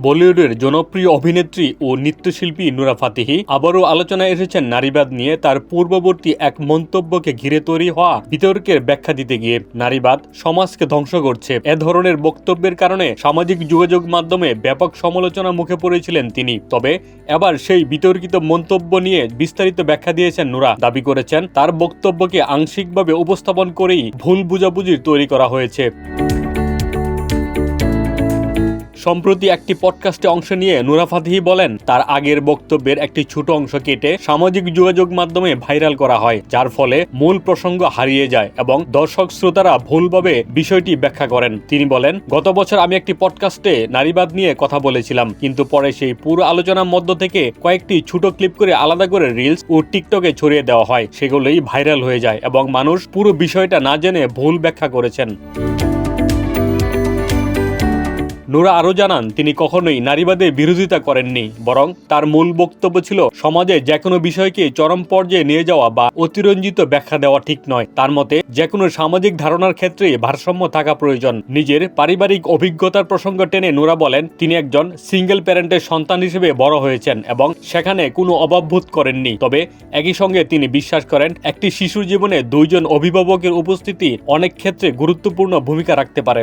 বলিউডের জনপ্রিয় অভিনেত্রী ও নৃত্যশিল্পী নুরা ফাতেহি আবারও আলোচনায় এসেছেন নারীবাদ নিয়ে তার পূর্ববর্তী এক মন্তব্যকে ঘিরে তৈরি হওয়া বিতর্কের ব্যাখ্যা দিতে গিয়ে। নারীবাদ সমাজকে ধ্বংস করছে, এ ধরনের বক্তব্যের কারণে সামাজিক যোগাযোগ মাধ্যমে ব্যাপক সমালোচনার মুখে পড়েছিলেন তিনি। তবে এবার সেই বিতর্কিত মন্তব্য নিয়ে বিস্তারিত ব্যাখ্যা দিয়েছেন নুরা। দাবি করেছেন তার বক্তব্যকে আংশিকভাবে উপস্থাপন করেই ভুল বুঝাবুঝির তৈরি করা হয়েছে। সম্প্রতি একটি পডকাস্টে অংশ নিয়ে নুরা ফাতেহি বলেন, তার আগের বক্তব্যের একটি ছোট অংশ কেটে সামাজিক যোগাযোগ মাধ্যমে ভাইরাল করা হয়, যার ফলে মূল প্রসঙ্গ হারিয়ে যায় এবং দর্শক শ্রোতারা ভুলভাবে বিষয়টি ব্যাখ্যা করেন। তিনি বলেন, গত বছর আমি একটি পডকাস্টে নারীবাদ নিয়ে কথা বলেছিলাম, কিন্তু পরে সেই পুরো আলোচনার মধ্য থেকে কয়েকটি ছোট ক্লিপ করে আলাদা করে রিলস ও টিকটকে ছড়িয়ে দেওয়া হয়। সেগুলোই ভাইরাল হয়ে যায় এবং মানুষ পুরো বিষয়টা না জেনে ভুল ব্যাখ্যা করেছেন। নুরা আরও জানান, তিনি কখনোই নারীবাদের বিরোধিতা করেননি, বরং তার মূল বক্তব্য ছিল সমাজে যে কোনো বিষয়কে চরম পর্যায়ে নিয়ে যাওয়া বা অতিরঞ্জিত ব্যাখ্যা দেওয়া ঠিক নয়। তার মতে যে কোনো সামাজিক ধারণার ক্ষেত্রে ভারসাম্য থাকা প্রয়োজন। নিজের পারিবারিক অভিজ্ঞতার প্রসঙ্গ টেনে নুরা বলেন, তিনি একজন সিঙ্গেল প্যারেন্টের সন্তান হিসেবে বড় হয়েছেন এবং সেখানে কোনো অভাববোধ করেননি। তবে একই সঙ্গে তিনি বিশ্বাস করেন একটি শিশুর জীবনে দুইজন অভিভাবকের উপস্থিতি অনেক ক্ষেত্রে গুরুত্বপূর্ণ ভূমিকা রাখতে পারে।